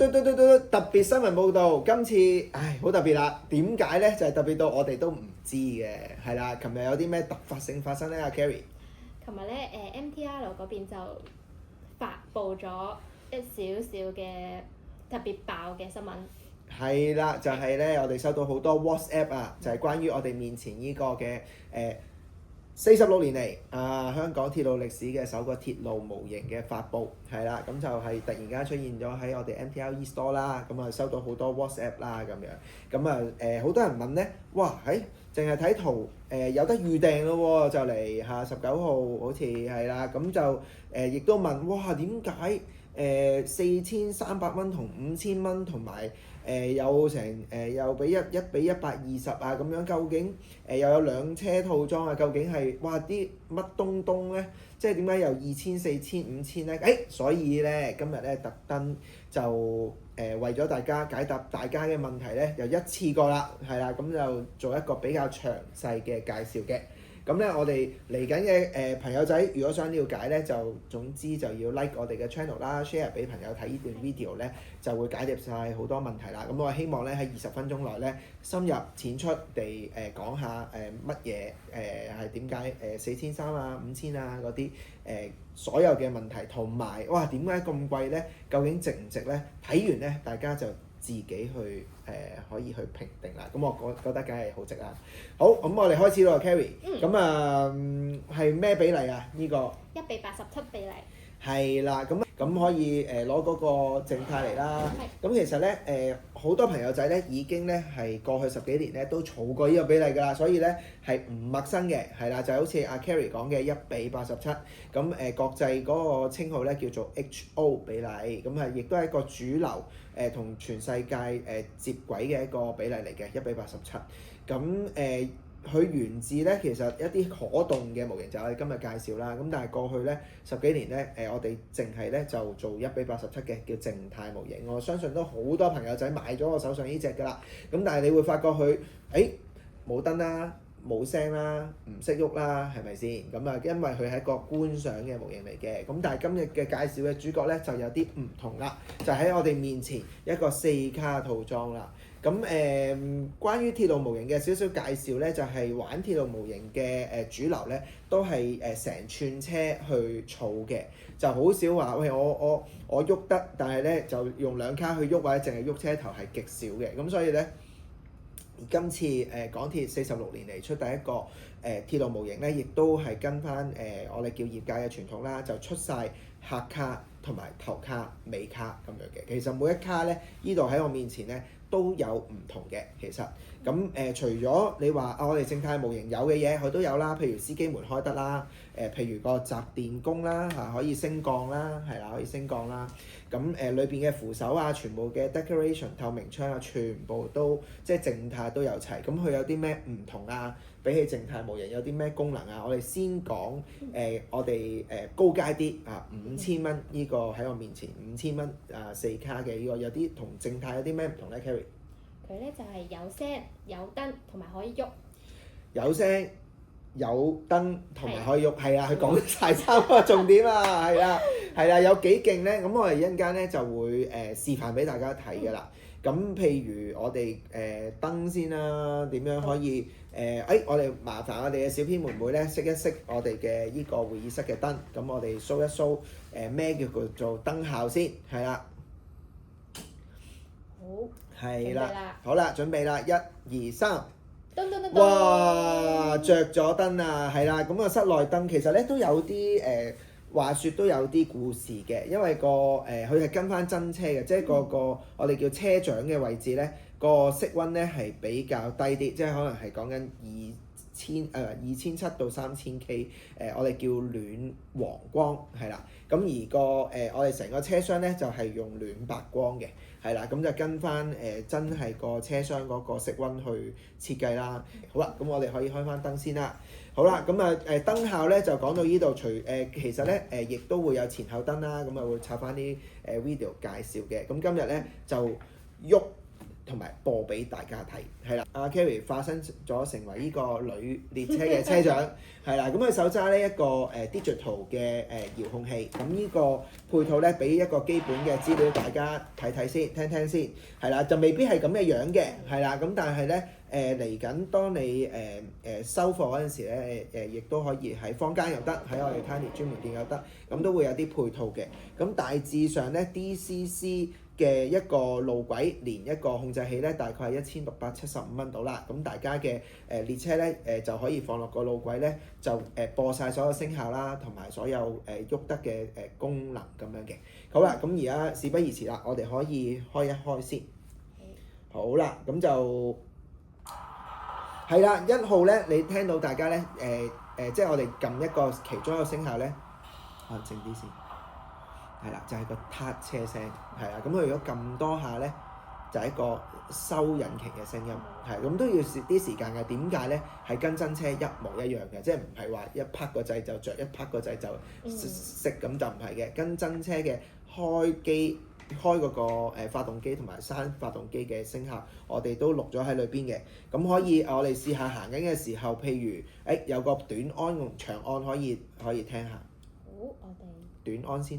特別新聞報導，今次好特別啦。點解咧？就係特別到我哋都唔知嘅，係啦。琴日有啲咩突發性發生咧？阿 Carrie，琴日咧MTR 嗰邊就發布咗一少少嘅特別爆嘅新聞。係啦，就係咧，我哋收到好多 WhatsApp 啊，就係關於我哋面前呢個嘅46年嚟香港鐵路歷史嘅首個鐵路模型嘅發布，係啦，咁就係突然間出現咗喺我哋 MTR eStore 啦，咁啊收到好多 WhatsApp 啦咁樣，咁啊好多人問咧，哇淨係睇圖有得預訂咯喎，就嚟19號好似係啦，咁就亦都問，哇點解4300蚊同5000蚊同埋有成又俾1比120啊咁樣，究竟又有2車套裝啊？究竟係哇啲乜東東咧？即係點解又2000、4000、5000咧？所以咧今日咧特登就為咗大家解答大家嘅問題咧，又一次過啦，係啦，咁就做一個比較詳細嘅介紹嘅。咁咧，我哋嚟緊嘅朋友仔，如果想了解咧，就總之就要 like 我哋嘅 channel 啦 ，share 俾朋友睇呢段 video 咧，就會解答晒好多問題啦。咁我希望咧喺20分鐘內咧，深入淺出地講下乜嘢係點解4300啊、5000啊嗰啲所有嘅問題，同埋哇點解咁貴咧？究竟值唔值咧？睇完咧，大家就自己去可以去評定啦，咁我覺得梗係好值啦。好，咁我哋開始咯 ，Carrie。咁係咩比例啊？呢個1比87比例。係啦，咁可以攞嗰個靜態嚟啦。咁其實咧好多朋友仔咧已經咧係過去10幾年咧都儲過呢個比例㗎啦，所以咧係唔陌生嘅，係啦，就好似阿 Carrie 講嘅1比87。咁國際嗰個稱號咧叫做 HO 比例，咁亦都係一個主流同全世界接軌嘅一個比例嚟嘅1比87。咁佢源自咧，其實一啲可動嘅模型就係我哋今日介紹啦。咁但係過去咧10幾年咧，我哋淨係咧就做1比87嘅叫靜態模型。我相信都好多朋友仔買咗我手上呢隻㗎啦。咁但係你會發覺佢冇燈啦、冇聲啦、唔識喐啦，係咪先？咁啊，因為佢係一個觀賞嘅模型嚟嘅。咁但係今日嘅介紹嘅主角咧就有啲唔同啦，就喺我哋面前一個4卡套裝啦。咁關於鐵路模型嘅少少介紹咧，就係玩鐵路模型嘅主流咧，都係成串車去儲嘅，就好少話喂我喐得，但係咧就用2卡去喐或者淨係喐車頭係極少嘅。咁所以咧，今次港鐵46年嚟出第一個鐵路模型咧，亦都係跟翻我哋叫業界嘅傳統啦，就出晒客卡同埋頭卡、尾卡咁樣嘅。其實每一卡咧，呢度喺我面前咧，都有唔同嘅，其實咁除咗你話我哋靜態模型有嘅嘢，佢都有啦。譬如司機門開得啦，譬如個閘電弓啦可以升降啦，係啦，可以升降啦。咁裏邊嘅扶手啊，全部嘅 decoration 透明窗啊，全部都即係靜態都有齊。咁佢有啲咩唔同啊？比起靜態模型有啲咩功能啊？我哋先講我哋高階啲5000蚊呢個喺我面前5000蚊4卡嘅呢個，有啲同靜態有啲咩唔同咧 ，Carrie？佢咧就係有聲、有燈同埋可以喐。有聲、有燈同埋可以喐，係啊，佢講晒3個重點啊，係啦，有幾勁咧？咁我哋一陣間咧就會示範俾大家睇㗎啦。咁譬如我哋燈先啦，點樣可以我哋麻煩我哋嘅小編妹妹咧熄一熄我哋嘅依個會議室嘅燈，咁我哋 show 一 show 咩叫做燈效先，係啦。好。係啦。好啦，準備啦，1、2、3。噔噔噔噔。哇！着咗燈啊，係啦，咁啊室內燈其實咧都有啲話説都有啲故事嘅，因為佢係跟翻真車嘅，即係個我哋叫車長嘅位置咧，個室溫咧係比較低啲，即係可能係講緊2700到3000 K， 我哋叫暖黃光係啦。咁而我哋成個車廂咧就係用暖白光嘅，係啦，咁就跟翻真係個車廂嗰個室溫去設計啦。好啦，咁我哋可以開翻燈先啦。好啦，咁燈效咧就講到呢度，其實咧亦都會有前後燈啦，咁會插翻啲video 介紹嘅。咁今日咧就喐同埋播俾大家睇，係啦。阿 Kerry 化身咗成為呢個女列車嘅車長，係啦。咁佢手揸呢一個digital 嘅遙控器，咁呢個配套咧，俾一個基本嘅資料大家睇睇先，聽聽先，係啦，就未必係咁嘅樣嘅，係啦。咁但係咧嚟緊，當你收貨嗰陣時咧，亦都可以喺坊間又得，喺我哋 Tiny 專門店又得，咁都會有啲配套嘅。咁大致上咧 DCC 嘅一個路軌連一個控制器咧，大概係1675蚊到啦。咁大家嘅列車咧就可以放落個路軌咧，就播晒所有聲效啦，同埋所有喐得嘅功能咁樣嘅。好啦，咁而家事不宜遲啦，我哋可以開一開先。好啦，咁就係啦，1號咧，你聽到大家咧即係我哋撳一個其中一個聲效咧，安靜啲先。係啦，就係個撻車聲，係啦。咁佢如果撳多下咧，就係一個收引擎嘅聲音，係咁都要啲時間嘅。點解咧？係跟真車一模一樣嘅，即係唔係話一拍個掣就着，一拍個掣就熄咁就唔係嘅。跟真車嘅開嗰個發動機同埋閂發動機嘅聲效，我哋都錄咗喺裏邊嘅。咁可以我哋試下行緊嘅時候，譬如有個短安同長安可以聽下。好，我哋短安先。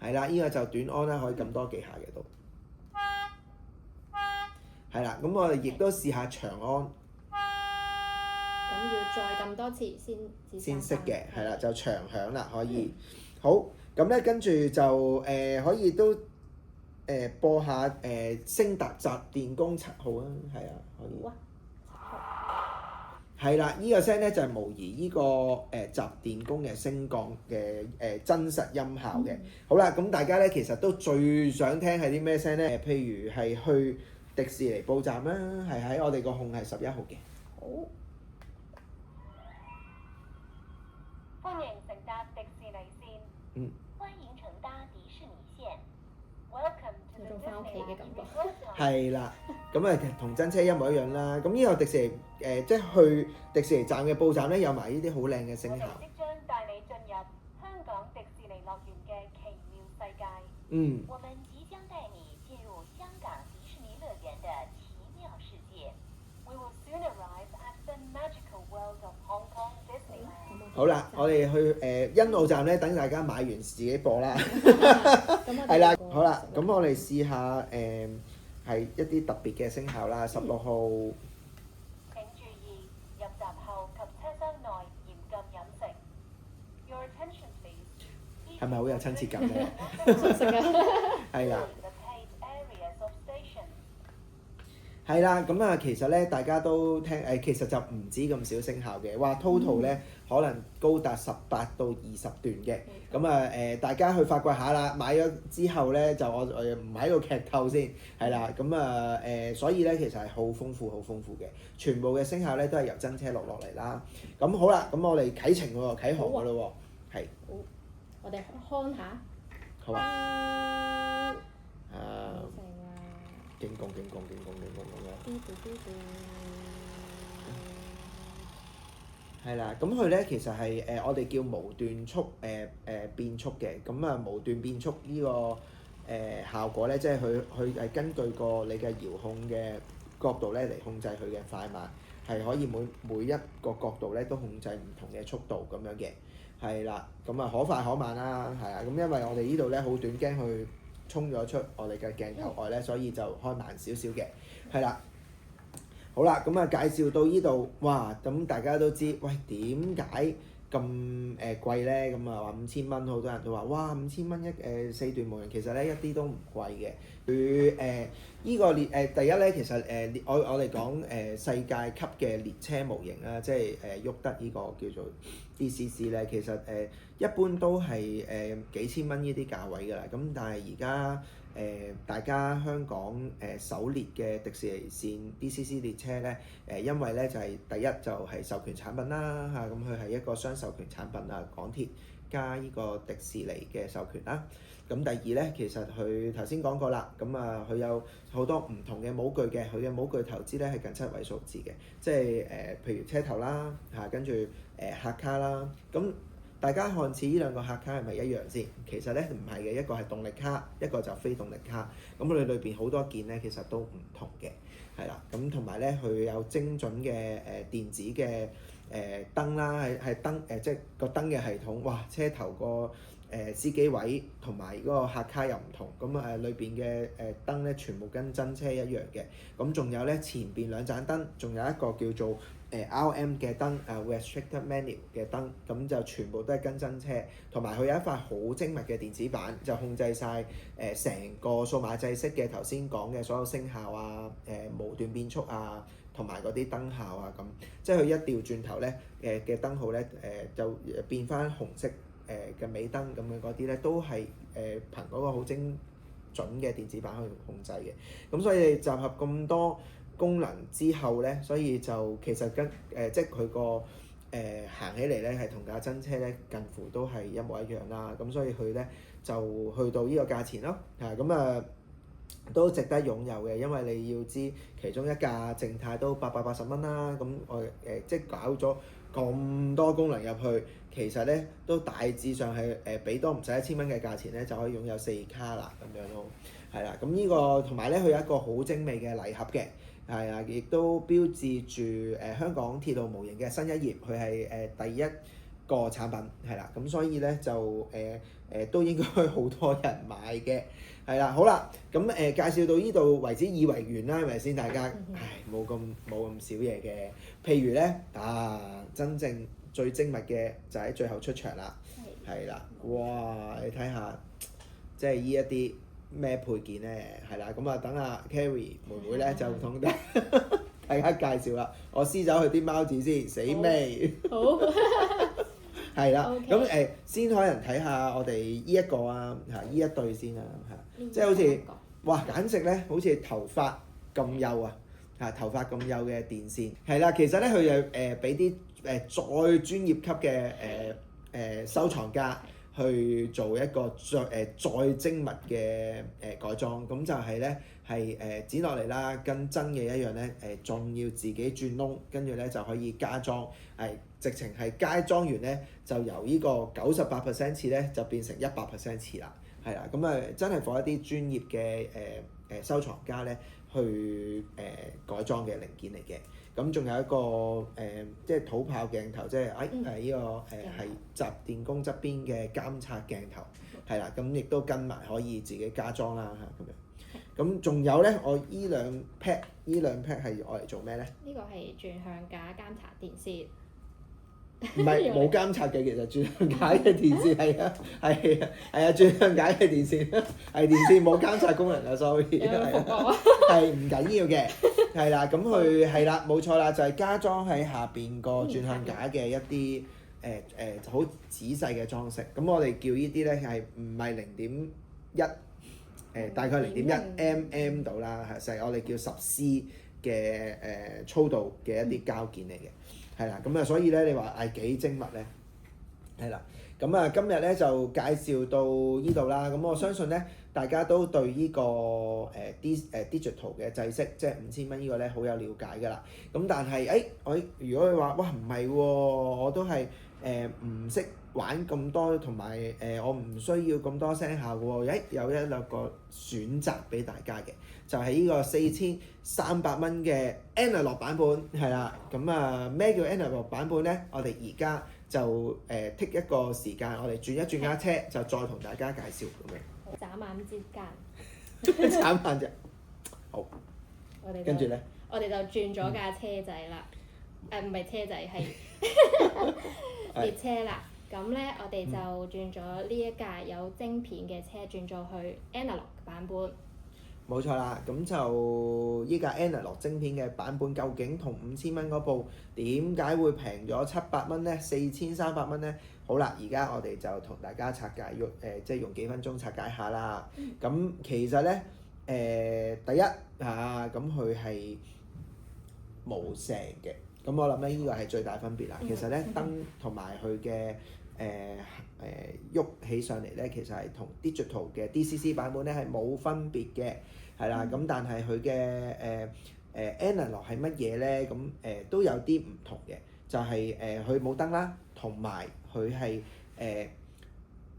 係啦，呢個就短安啦，可以咁多幾下嘅都。係啦，咁我哋亦都試下長安。咁要再撳多次先識嘅，係啦，就長響啦，可以。好，咁咧跟住就可以都播下昇達集電工7號啊，係啊，可以。係啦，呢個聲咧就係模擬呢個集電工嘅升降嘅真實音效嘅。好啦，咁大家咧其實都最想聽係啲咩聲咧？譬如係去迪士尼報站啦，係喺我哋個控係11號嘅。好。歡迎乘搭迪士尼線。嗯。歡迎乘搭迪士尼線。Welcome to the 返屋企嘅感覺。係啦，咁啊同真車一模一樣啦。咁呢個迪士尼即係去迪士尼站嘅報站咧，有埋呢啲好靚嘅聲效。我哋即將帶你進入香港迪士尼樂園嘅奇妙世界。嗯。我們即將帶你進入香港迪士尼樂園的奇妙世界。We will soon arrive at the magical world of Hong Kong Disneyland。好啦，我哋去欣澳站咧，等大家買完自己播啦。係啦，好啦，咁我哋試下係一啲特別嘅聲效啦。16號。請注意，入閘後及車廂內嚴禁飲食。Your attention please。係咪好有親切感咧？係啦。係啦，咁啊，其實咧，大家都聽其實就唔止咁少聲效嘅，話 total 咧可能高達18到20段嘅。咁啊大家去發掘下啦，買咗之後咧就我唔喺度劇透先，係啦，咁啊所以咧其實係好豐富嘅，全部嘅聲效咧都係由真車落嚟啦。咁好啦，咁我哋啟程喎，啟航㗎咯喎，係。好，我哋看下。好啊。警告咁樣。係啦，咁佢咧其實係我哋叫無段速變速嘅，咁啊無段變速呢個效果咧，即係佢係根據你嘅遙控嘅角度咧嚟控制佢嘅快慢，係可以每一個角度咧都控制唔同嘅速度咁樣嘅，係啦，咁啊可快可慢啦，係啊，咁因為我哋呢度咧好短，驚佢衝咗出我哋嘅鏡頭外咧，所以就開慢少少嘅，係啦。好啦，咁啊介紹到呢度，哇！咁大家都知，喂點解咁貴咧？咁啊話5000蚊，好多人都話，哇5000蚊4段模型，其實咧一啲都唔貴嘅。佢依個第一咧，其實我哋講世界級嘅列車模型啦，即係喐得呢個叫做 DCC 咧，其實一般都係幾千蚊呢啲價位㗎啦。咁但係而家大家香港首列嘅迪士尼線 DCC 列車咧，因為咧就係第一就係授權產品啦嚇，咁佢係一個雙授權產品啊，港鐵加呢個迪士尼嘅授權啦。咁第二咧，其實佢頭先講過啦，咁啊佢有好多唔同嘅模具嘅，佢嘅模具投資咧係近7位數字嘅，即係譬如車頭啦嚇，跟住客卡啦，咁大家看似呢兩個客卡係咪一樣先？其實咧唔係嘅，一個係動力卡，一個就非動力卡。咁佢哋裏邊好多件咧，其實都唔同嘅，係啦。咁同埋咧，佢有精準嘅電子嘅燈啦，係燈即係個燈嘅系統。哇！車頭個司機位同埋嗰個客卡又唔同，咁裏邊嘅燈咧全部跟真車一樣嘅。咁仲有咧前邊兩盞燈，仲有一個叫做RM 嘅燈，restricted manual 嘅燈，咁就全部都係跟真車。同埋佢有一塊好精密嘅電子板，就控制晒成個數碼制式嘅頭先講嘅所有聲效啊、無段變速啊，同埋嗰啲燈效啊咁。即係佢一調轉頭咧嘅燈號咧就變翻紅色。嘅尾燈咁樣嗰啲咧，都係憑嗰個好精準嘅電子版去控制嘅。咁所以集合咁多功能之後咧，所以就其實即係佢個行起嚟咧係同架真車咧近乎都係一模一樣啦。咁所以佢咧就去到呢個價錢咯。咁都值得擁有嘅，因為你要知其中一架靜態都880蚊啦。咁我即係搞咗咁多功能入去，其實咧都大致上係俾多唔使1000蚊嘅價錢咧就可以擁有4卡啦咁樣咯。係啦，咁呢個同埋咧佢有一個好精美嘅禮盒嘅，係啊，亦都標誌住香港鐵路模型嘅新一頁，佢係第一個產品係啦。咁所以咧就都應該好多人買嘅。係啦，好啦，咁介紹到呢度為止以為完啦，係咪先？大家冇咁少嘢嘅。譬如咧真正最精密嘅就喺最後出場啦，係啦，哇！你睇下，即係呢一啲咩配件咧，係啦，咁等阿 Carrie 妹妹咧就同大家介紹啦。我撕走佢啲貓紙先，死未？好。係啦，咁先可能睇下我哋呢一個啊，呢一對先啊，即係好似哇，簡直咧好似頭髮咁幼啊，頭髮咁幼嘅電線，係啦，其實咧佢又俾啲再專業級嘅收藏家去做一個再精密嘅改裝，咁就係咧係剪落嚟啦，跟真嘅一樣咧仲要自己轉窿，跟住咧就可以加裝，直情係加裝完咧就由呢個98%次咧就變成100%次啦，係啦，咁真係放一啲專業嘅收藏家咧去改裝嘅零件嚟嘅。咁仲有一個即係土炮鏡頭，即係呢個係集電弓側邊嘅監察鏡頭，係啦，咁亦都跟埋可以自己加裝啦咁樣。咁仲有咧，我依兩 pad 係我嚟做咩咧？呢個係轉向架監察電線。唔係冇監察嘅，其實轉向架嘅電線係轉向架嘅電線係電線冇監察功能啊，sorry 係唔緊要嘅，係啦，咁佢係啦，冇錯啦，就係加裝喺下邊個轉向架嘅一啲好仔細嘅裝飾。咁我哋叫呢啲咧係唔係0.1大概0.1mm 度啦，係我哋叫10C 嘅粗度嘅一啲膠件嚟嘅。係啦，咁所以咧，你話幾精密咧？係啦，咁今日咧就介紹到呢度啦。咁我相信咧，大家都對呢個digital 嘅制式，即係5000蚊呢個咧，好有了解㗎啦。咁但係如果你話哇唔係喎，我都係唔識玩咁多，同埋我唔需要咁多聲效嘅喎。有一兩個選擇俾大家嘅，就係呢個4300蚊嘅 Analog 版本，係啦。咁咩叫 Analog 版本咧？我哋而家就take 一個時間，我哋轉一轉架車，就再同大家介紹咁樣。眨眼之間。眨眼啫。好。跟住咧。我哋就轉咗架車仔啦。唔係車仔，係列車啦。咁咧，我哋就轉咗呢一架有晶片嘅車，轉咗去 Analog 版本。冇錯啦，咁就依架 Analog 晶片嘅版本，究竟同5000蚊嗰部點解會平咗700蚊咧？4300蚊咧？好啦，而家我哋就同大家拆解，即係用幾分鐘拆解下啦。咁其實咧，第一咁佢係無聲嘅，咁我諗咧呢個係最大分別啦。其實咧燈同埋佢嘅喐起上嚟咧，其實係同 digital 嘅 DCC 版本咧係冇分別嘅，係啦。咁但係佢嘅analog 係乜嘢咧？咁都有啲唔同嘅，就係佢冇燈啦，同埋佢係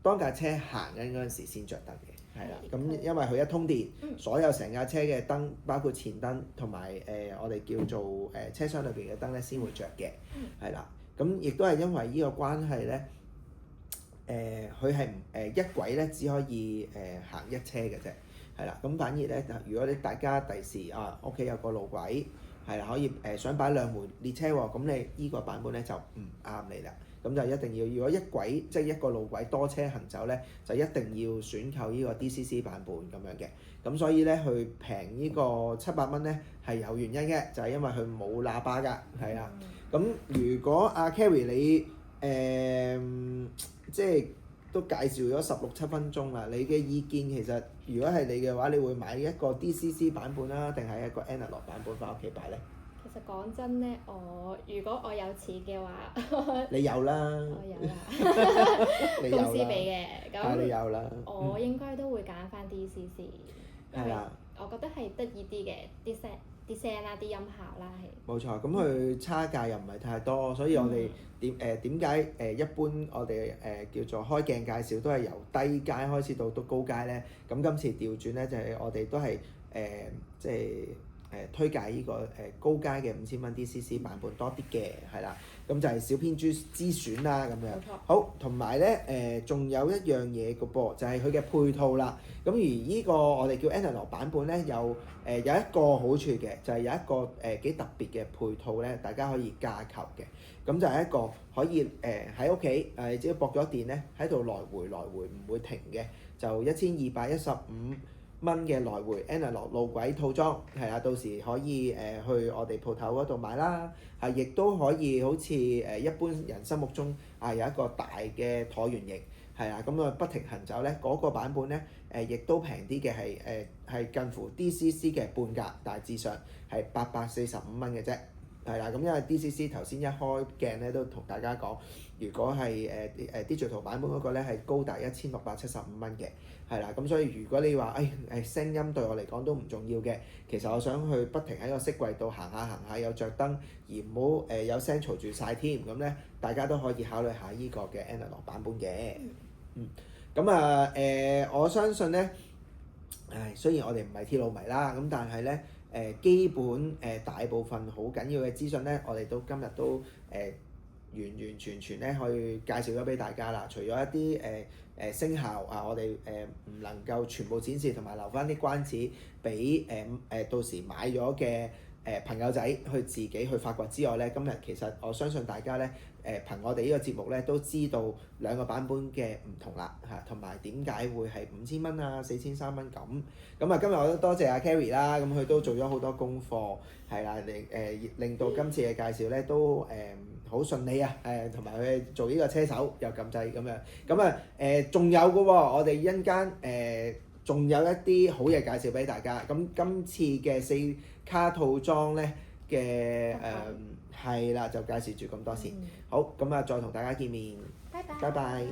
當架車行緊嗰陣時先着燈嘅，係啦。咁因為佢一通電，所有成架車嘅燈，包括前燈同埋我哋叫做車廂裏邊嘅燈咧，先會着嘅，係啦。咁亦都係因為呢個關係咧，佢係一軌咧只可以行一車嘅啫，係啦。咁反而咧，如果大家第時屋企有個路軌，係啦，可以想擺兩門列車喎，咁你呢個版本咧就唔啱你啦。咁就一定要，如果一軌即係一個路軌多車行走咧，就一定要選購呢個 DCC 版本咁樣嘅。咁所以咧，佢平呢個700蚊咧係有原因嘅，就係因為佢冇喇叭㗎，係啦。咁如果阿 Carrie 你即係都介紹咗16-17分鐘啦，你嘅意見其實如果係你嘅話，你會買一個 DCC 版本啦，定係一個 Analog 版本翻屋企擺咧？其實講真咧，如果我有錢嘅話，你有啦，我有啦，公司俾嘅，咁你有啦，我應該都會揀翻 DCC，係啦，我覺得係得意啲嘅啲聲啦，啲音效啦係。冇錯，咁佢差價又唔係太多，所以我哋點解一般我哋叫做開鏡介紹都係由低階開始到高階咧？咁今次調轉咧就係我哋都係即係。推介呢個高階嘅5000蚊 DCC 版本多啲嘅，係啦，咁就係小編之選啦咁樣。好，同埋咧仲有一樣嘢嘅噃，就係佢嘅配套啦。咁而呢個我哋叫 Analog 版本咧，有一個好處嘅，就係有一個幾特別嘅配套咧，大家可以加購嘅。咁就係一個可以喺屋企只要駁咗電咧，喺度來回唔會停嘅，就1215蚊嘅來回 Analog 路軌套裝，係啊，到時可以去我哋鋪頭嗰度買啦，係亦都可以好似一般人心目中有一個大嘅橢圓形，係啊，咁啊不停行走咧，嗰個版本咧亦都平啲嘅，係近乎 DCC 嘅半價，大致上係845蚊嘅啫。係啦，咁因為 DCC 頭先一開鏡咧都同大家講，如果係Digital 版本嗰個咧係高達1675蚊嘅，係啦，咁所以如果你話聲音對我嚟講都唔重要嘅，其實我想去不停喺個飾櫃度行下有着燈，而唔好有聲嘈住晒添，咁咧大家都可以考慮下呢個嘅 Analog 版本嘅。咁我相信咧，雖然我哋唔係鐵路迷啦，咁但係咧。基本大部分好緊要嘅資訊咧，我哋今日都完全咧去介紹咗俾大家啦。除咗一啲聲效我哋唔能夠全部展示，同埋留翻啲關子俾到時買咗嘅朋友仔去自己去發掘之外咧，今日其實我相信大家咧憑我哋呢個節目咧都知道兩個版本嘅唔同啦嚇，同埋點解會係5000蚊4300蚊咁。咁啊今日我都多謝阿 Carrie 啦，咁佢都做咗好多功課，係啦，令到今次嘅介紹咧都好順利啊，同埋佢做呢個車手又撳掣咁樣。咁啊仲有嘅喎，我哋一陣間仲有一啲好嘢介紹俾大家。咁今次嘅4卡套裝咧嘅係啦，就介紹住咁多先。好，咁啊再同大家見面。拜拜。拜拜。